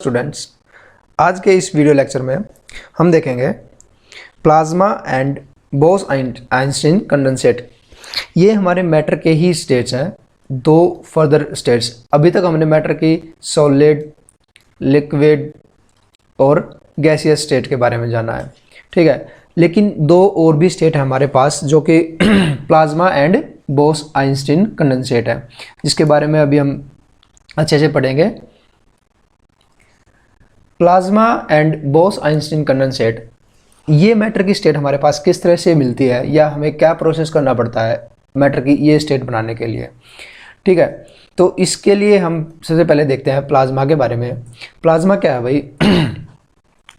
Students, आज के इस वीडियो लेक्चर में हम देखेंगे plasma and boss Einstein condensate. ये हमारे मैटर के ही स्टेट्स हैं, दो फर्दर स्टेट्स। अभी तक हमने मैटर की सॉलिड, लिक्विड और गैसियस स्टेट के बारे में जाना है, ठीक है। लेकिन दो और भी स्टेट है हमारे पास जो कि plasma and boss Einstein condensate है, जिसके बारे में अभी हम अच्छे से पढ़ेंगे। Plasma and boss Einstein condensate, ये मैटर की स्टेट हमारे पास किस तरह से मिलती है या हमें क्या प्रोसेस करना पड़ता है मैटर की ये स्टेट बनाने के लिए, ठीक है। तो इसके लिए हम सबसे पहले देखते हैं प्लाज्मा के बारे में। प्लाज्मा क्या है भाई?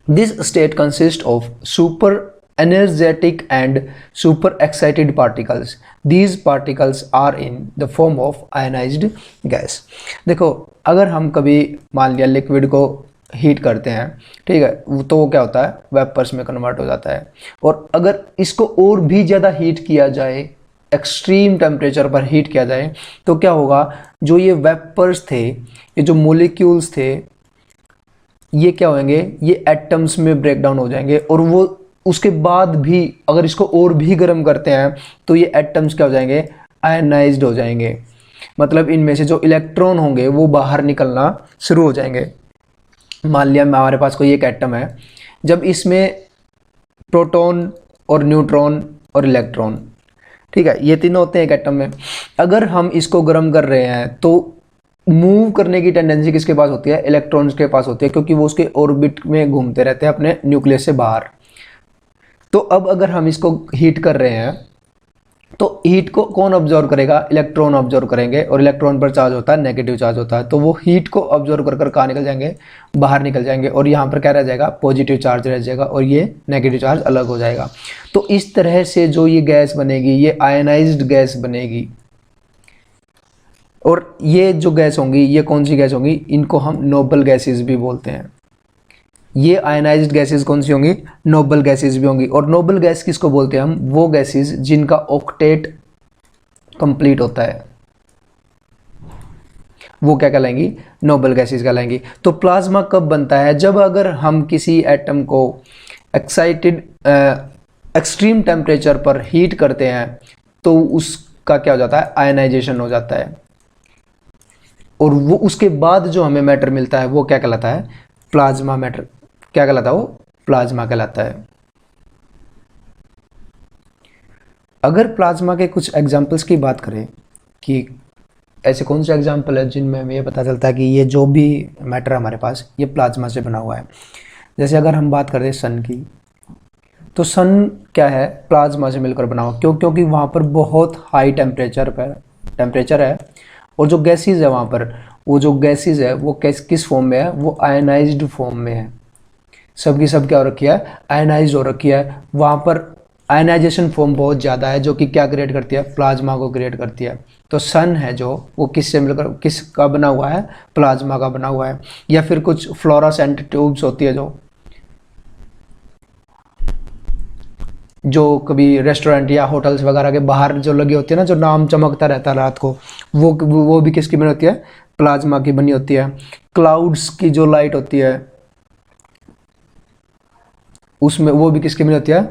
This state consist of super energetic and super excited particles. These particles are in the form of ionized gas. देखो, अगर हम कभी मान लिया लिक्विड को हीट करते हैं, ठीक है, तो वो क्या होता है, वेपर्स में कन्वर्ट हो जाता है। और अगर इसको और भी ज़्यादा हीट किया जाए, एक्सट्रीम टेम्परेचर पर हीट किया जाए, तो क्या होगा, जो ये वेपर्स थे, ये जो मोलिक्यूल्स थे, ये क्या होंगे, ये एटम्स में ब्रेक डाउन हो जाएंगे। और वो उसके बाद भी अगर इसको और भी गर्म करते हैं तो ये एटम्स क्या हो जाएंगे, आयनाइज्ड हो जाएंगे। मतलब इनमें से जो इलेक्ट्रॉन होंगे वो बाहर निकलना शुरू हो जाएंगे। मान लिया हमारे पास कोई एक एटम है, जब इसमें प्रोटॉन और न्यूट्रॉन और इलेक्ट्रॉन, ठीक है, ये तीनों होते हैं एक एटम में। अगर हम इसको गर्म कर रहे हैं तो मूव करने की टेंडेंसी किसके पास होती है, इलेक्ट्रॉन्स के पास होती है, क्योंकि वो उसके ऑर्बिट में घूमते रहते हैं अपने न्यूक्लियस से बाहर। तो अब अगर हम इसको हीट कर रहे हैं तो हीट को कौन ऑब्जर्व करेगा, इलेक्ट्रॉन ऑब्जर्व करेंगे। और इलेक्ट्रॉन पर चार्ज होता है, नेगेटिव चार्ज होता है, तो वो हीट को ऑब्जर्व कर कहाँ निकल जाएंगे, बाहर निकल जाएंगे। और यहाँ पर क्या रह जाएगा, पॉजिटिव चार्ज रह जाएगा और ये नेगेटिव चार्ज अलग हो जाएगा। तो इस तरह से जो ये गैस बनेगी, ये आयनाइज्ड गैस बनेगी। और ये जो गैस होंगी, ये कौन सी गैस होंगी, इनको हम नोबल गैसेज भी बोलते हैं। ये आयनाइज्ड गैसेस कौन सी होंगी, नोबल गैसेस भी होंगी। और नोबल गैस किसको बोलते हैं हम, वो गैसेस जिनका ऑक्टेट कंप्लीट होता है, वो क्या कहलाएंगी, नोबल गैसेस कहलाएंगी। तो प्लाज्मा कब बनता है, जब अगर हम किसी एटम को एक्सट्रीम टेम्परेचर पर हीट करते हैं तो उसका क्या हो जाता है, आयनाइजेशन हो जाता है। और वो उसके बाद जो हमें मैटर मिलता है वो क्या कहलाता है, प्लाज्मा मैटर। क्या कहलाता है वो, प्लाज्मा कहलाता है। अगर प्लाज्मा के कुछ एग्जाम्पल्स की बात करें कि ऐसे कौन से एग्जाम्पल है जिनमें हमें ये पता चलता है कि ये जो भी मैटर हमारे पास ये प्लाज्मा से बना हुआ है। जैसे अगर हम बात करें सन की, तो सन क्या है, प्लाज्मा से मिलकर बना हुआ। क्योंकि वहाँ पर बहुत हाई टेम्परेचर है और जो गैसेज है वहाँ पर, वो जो गैसेज है वो किस फॉर्म में है, वो आयनाइज्ड फॉर्म में है। सबकी सब क्या हो रखी है, आयनाइज्ड हो रखी है। वहाँ पर आयनाइजेशन फॉर्म बहुत ज़्यादा है, जो कि क्या क्रिएट करती है, प्लाज्मा को क्रिएट करती है। तो सन है जो, वो किससे मिलकर, किसका बना हुआ है, प्लाज्मा का बना हुआ है। या फिर कुछ फ्लोरोसेंट ट्यूब्स होती है जो कभी रेस्टोरेंट या होटल्स वगैरह के बाहर जो लगी होती है ना, जो नाम चमकता रहता है रात को, वो भी किसकी बनी होती है, प्लाज्मा की बनी होती है। क्लाउड्स की जो लाइट होती है उसमें, वो भी किसकी बनी होती है,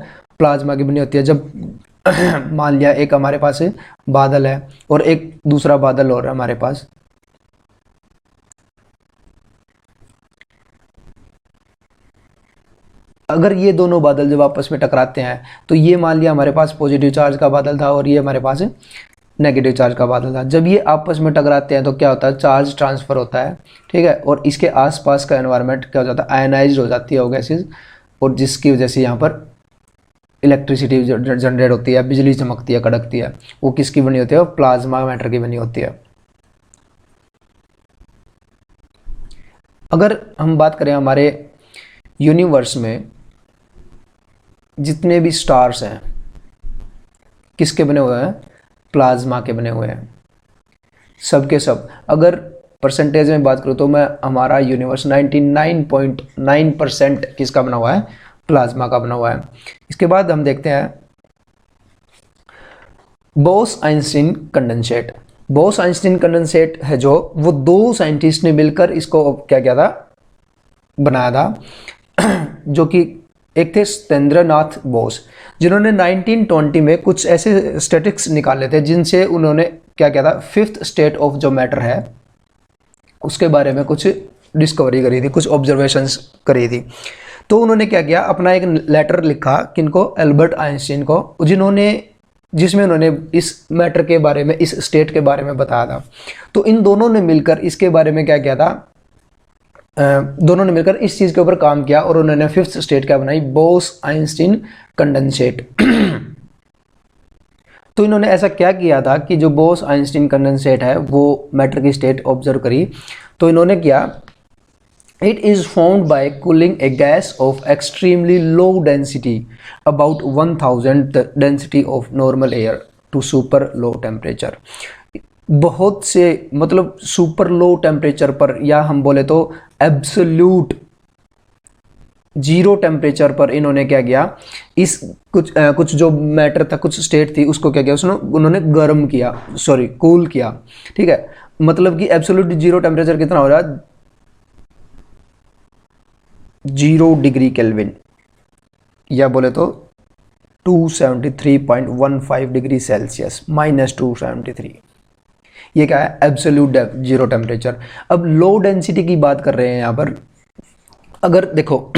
प्लाज्मा की बनी होती है। जब मान लिया एक हमारे पास बादल है और एक दूसरा बादल और हमारे पास, अगर ये दोनों बादल जब आपस में टकराते हैं तो ये मान लिया हमारे पास पॉजिटिव चार्ज का बादल था और ये हमारे पास नेगेटिव चार्ज का बादल था। जब ये आपस में टकराते हैं तो क्या होता है, चार्ज ट्रांसफर होता है, ठीक है। और इसके आसपास का एनवायरनमेंट क्या हो जाता है, आयनाइज्ड हो जाती है वो गैसेज, और जिसकी वजह से यहाँ पर इलेक्ट्रिसिटी जनरेट होती है, बिजली चमकती है, कड़कती है। वो किसकी बनी होती है, वो प्लाज्मा मैटर की बनी होती है। अगर हम बात करें हमारे यूनिवर्स में जितने भी स्टार्स हैं, किसके बने हुए हैं, प्लाज्मा के बने हुए हैं, सब के सब। अगर परसेंटेज में बात करूँ तो मैं हमारा यूनिवर्स 99.9% किसका बना हुआ है, प्लाज्मा का बना हुआ है। इसके बाद हम देखते हैं Bose Einstein condensate. Bose Einstein condensate है जो, वो दो साइंटिस्ट ने मिलकर इसको क्या किया था, बनाया था जो कि एक थे सत्येंद्र नाथ बोस, जिन्होंने 1920 में कुछ ऐसे स्टैटिस्टिक्स निकाले थे जिनसे उन्होंने क्या किया था, फिफ्थ स्टेट ऑफ जो मैटर है उसके बारे में कुछ डिस्कवरी करी थी, कुछ ऑब्जर्वेशंस करी थी। तो उन्होंने क्या किया, अपना एक लेटर लिखा किनको, एल्बर्ट आइंस्टीन को, जिसमें उन्होंने इस मैटर के बारे में, इस स्टेट के बारे में बताया था। तो इन दोनों ने मिलकर इसके बारे में क्या किया था, दोनों ने मिलकर इस चीज़ के ऊपर काम किया और उन्होंने फिफ्थ स्टेट क्या बनाई, बोस आइंस्टीन कंडेंसेट। तो इन्होंने ऐसा क्या किया था कि जो बोस आइंस्टीन कंडेंसेट है वो मैटर की स्टेट ऑब्जर्व करी। तो इन्होंने किया, it is found by cooling a gas of extremely low density about 1000 density of normal air to super low temperature. बहुत से मतलब सुपर लो टेम्परेचर पर, या हम बोले तो एब्सोल्यूट जीरो टेम्परेचर पर इन्होंने क्या किया, इस कुछ जो मैटर था, कुछ स्टेट थी, उसको क्या किया, उन्होंने गर्म किया, सॉरी कूल किया। ठीक है, मतलब कि एब्सोल्यूट जीरो टेम्परेचर कितना हो रहा है, 0 डिग्री केल्विन, या बोले तो 273.15 डिग्री सेल्सियस, -273। ये क्या है, एब्सोल्यूट जीरो टेम्परेचर। अब लो डेंसिटी की बात कर रहे हैं यहाँ पर। अगर देखो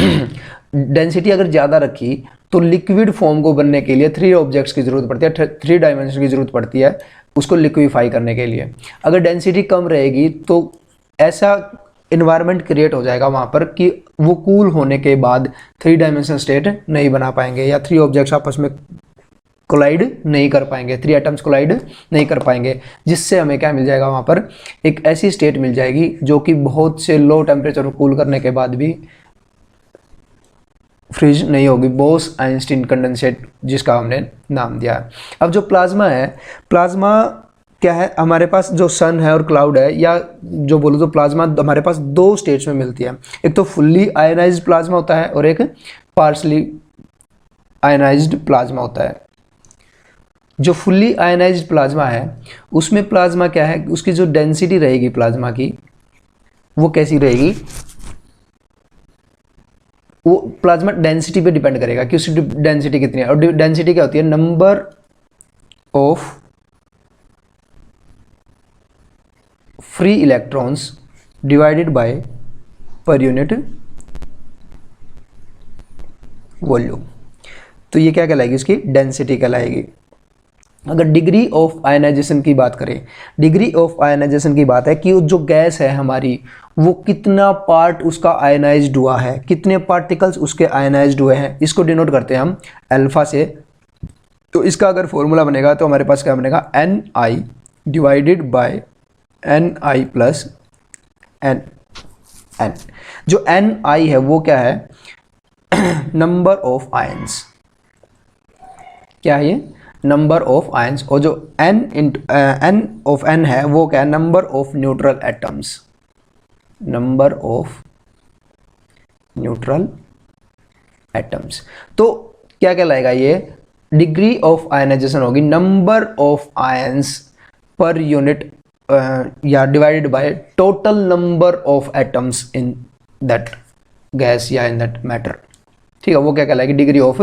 डेंसिटी अगर ज़्यादा रखी तो लिक्विड फॉर्म को बनने के लिए 3 ऑब्जेक्ट्स की ज़रूरत पड़ती है, 3 डायमेंशन की ज़रूरत पड़ती है उसको लिक्विफाई करने के लिए। अगर डेंसिटी कम रहेगी तो ऐसा इन्वायरमेंट क्रिएट हो जाएगा वहाँ पर कि वो कूल होने के बाद 3 डायमेंशन स्टेट नहीं बना पाएंगे, या 3 ऑब्जेक्ट्स आपस में कोलाइड नहीं कर पाएंगे, 3 एटम्स कोलाइड नहीं कर पाएंगे, जिससे हमें क्या मिल जाएगा, वहाँ पर एक ऐसी स्टेट मिल जाएगी जो कि बहुत से लो टेम्परेचर को कूल करने के बाद भी फ्रीज नहीं होगी, बोस आइंस्टीन कंडेंसेट जिसका हमने नाम दिया है। अब जो प्लाज्मा है, प्लाज्मा क्या है, हमारे पास जो सन है और क्लाउड है, या जो बोलो तो प्लाज्मा हमारे पास 2 स्टेट्स में मिलती है। एक तो फुल्ली आयनाइज्ड प्लाज्मा होता है और एक पार्शली आयनाइज्ड प्लाज्मा होता है। जो फुल्ली आयनाइज्ड प्लाज्मा है उसमें प्लाज्मा क्या है, उसकी जो डेंसिटी रहेगी प्लाज्मा की वो कैसी रहेगी, वो प्लाज्मा डेंसिटी पे डिपेंड करेगा कि उसकी डेंसिटी कितनी है। और डेंसिटी क्या होती है, number of free electrons divided by per unit volume. तो ये क्या कहलाएगी, इसकी डेंसिटी कहलाएगी। अगर डिग्री ऑफ आयनाइजेशन की बात करें, डिग्री ऑफ आयनाइजेशन की बात है कि जो गैस है हमारी वो कितना पार्ट उसका आयनाइज्ड हुआ है, कितने पार्टिकल्स उसके आयनाइज्ड हुए हैं, इसको डिनोट करते हैं हम अल्फा से। तो इसका अगर फॉर्मूला बनेगा तो हमारे पास क्या बनेगा, Ni divided by Ni plus N। जो Ni है वो क्या है, नंबर ऑफ आयंस, क्या है ये, नंबर ऑफ आयंस। और जो N ऑफ N है वो क्या है, number of neutral atoms, number of neutral atoms. तो क्या कहलाएगा ये, डिग्री ऑफ आयनाइजेशन होगी number of ions per unit या divided by total number of atoms in that gas या इन दैट मैटर। ठीक है, वो क्या कहलाएगी, degree of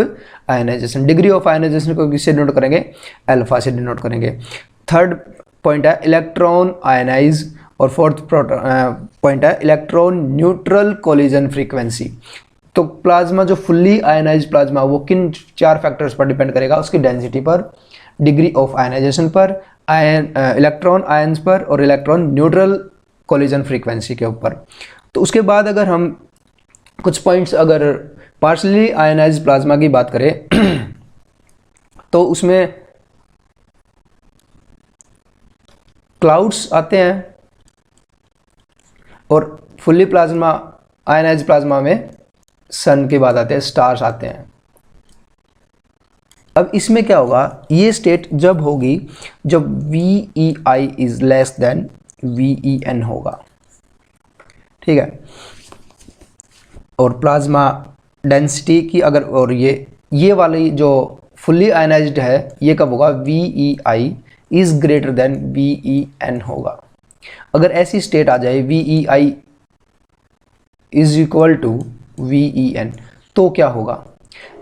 ionization. Degree of ionization को किससे डिनोट करेंगे, अल्फा से डिनोट करेंगे। थर्ड पॉइंट है इलेक्ट्रॉन आयनाइज, और फोर्थ पॉइंट है इलेक्ट्रॉन न्यूट्रल कोलिजन फ्रीक्वेंसी। तो प्लाज्मा जो फुल्ली आयनाइज प्लाज्मा वो किन 4 फैक्टर्स पर डिपेंड करेगा, उसकी डेंसिटी पर, डिग्री ऑफ आयनाइजेशन पर, इलेक्ट्रॉन आयंस पर, और इलेक्ट्रॉन न्यूट्रल कोलिजन फ्रीक्वेंसी के ऊपर। तो उसके बाद अगर हम कुछ पॉइंट्स, अगर पार्शली आयनाइज्ड प्लाज्मा की बात करें तो उसमें क्लाउड्स आते हैं, और फुल्ली प्लाज्मा आयनाइज्ड प्लाज्मा में सन के बाद आते हैं, स्टार्स आते हैं। अब इसमें क्या होगा, ये स्टेट जब होगी जब VEI is less than VEN होगा। ठीक है, और प्लाज्मा डेंसिटी की अगर, और ये वाली जो फुल्ली आयनाइज्ड है ये कब होगा, VEI is greater than VEN होगा। अगर ऐसी स्टेट आ जाए VEI is equal to VEN, तो क्या होगा?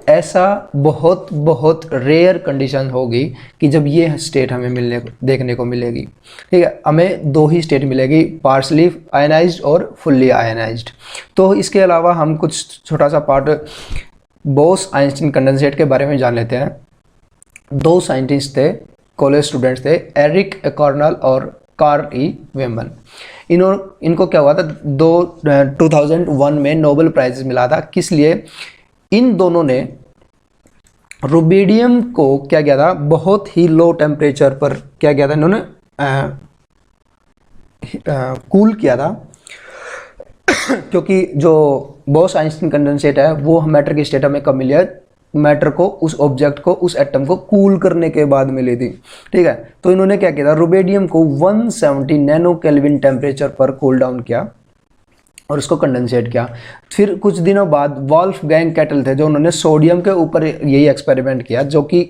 ऐसा बहुत बहुत रेयर कंडीशन होगी कि जब ये स्टेट हमें देखने को मिलेगी। ठीक है, हमें दो ही स्टेट मिलेगी, पार्शली आयनाइज्ड और फुल्ली आयनाइज्ड। तो इसके अलावा हम कुछ छोटा सा पार्ट बोस आइंस्टीन कंडेंसेट के बारे में जान लेते हैं। दो साइंटिस्ट थे, कॉलेज स्टूडेंट्स थे, एरिक कॉर्नल और कार्ल ई वेमन। इनको क्या हुआ था, 2001 में नोबेल प्राइज मिला था। किस लिए? इन दोनों ने रुबिडियम को क्या किया था, बहुत ही लो टेम्परेचर पर क्या किया था, इन्होंने कूल किया था। क्योंकि जो बोस आइंस्टीन कंडेंसेट है वो मैटर की स्टेट में कब मिली है? मैटर को, उस ऑब्जेक्ट को, उस एटम को कूल करने के बाद मिली थी। ठीक है, तो इन्होंने क्या किया था, रुबिडियम को 170 नैनो केल्विन टेम्परेचर पर कूल डाउन किया और उसको कंडेंसेट किया। फिर कुछ दिनों बाद वॉल्फगैंग कैटल थे, जो उन्होंने सोडियम के ऊपर यही एक्सपेरिमेंट किया, जो कि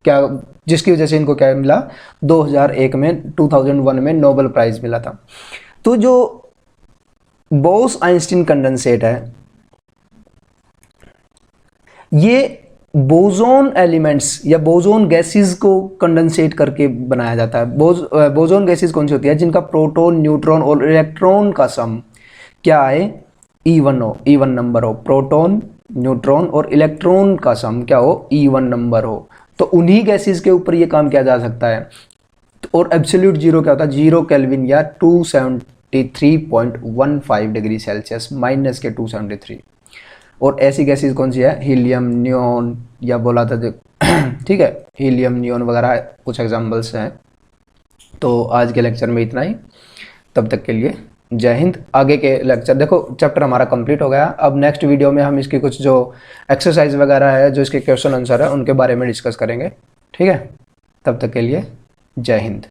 क्या, जिसकी वजह से इनको क्या मिला, 2001 में नोबेल प्राइज मिला था। तो जो बोस आइंस्टीन कंडेंसेट है, ये बोजोन एलिमेंट्स या बोजोन गैसेस को कंडेंसेट करके बनाया जाता है। बोजोन गैसेस कौन सी होती है? जिनका प्रोटॉन, न्यूट्रॉन और इलेक्ट्रॉन का सम क्या है? इवन नंबर हो। प्रोटॉन, न्यूट्रॉन और इलेक्ट्रॉन का सम क्या हो? इवन नंबर हो। तो उन्हीं गैसेस के ऊपर ये काम किया जा सकता है। और एब्सोल्यूट जीरो क्या होता है? 0 केल्विन या 273.15 डिग्री सेल्सियस, माइनस के 273। और ऐसी गैसेस कौन सी है? हीलियम, नियोन, या बोला था ठीक है, हीलियम, नियोन वगैरह कुछ एग्जाम्पल्स हैं। तो आज के लेक्चर में इतना ही, तब तक के लिए जय हिंद। आगे के लेक्चर देखो, चैप्टर हमारा कंप्लीट हो गया। अब नेक्स्ट वीडियो में हम इसकी कुछ जो एक्सरसाइज वगैरह है, जो इसके क्वेश्चन आंसर है, उनके बारे में डिस्कस करेंगे। ठीक है, तब तक के लिए जय हिंद।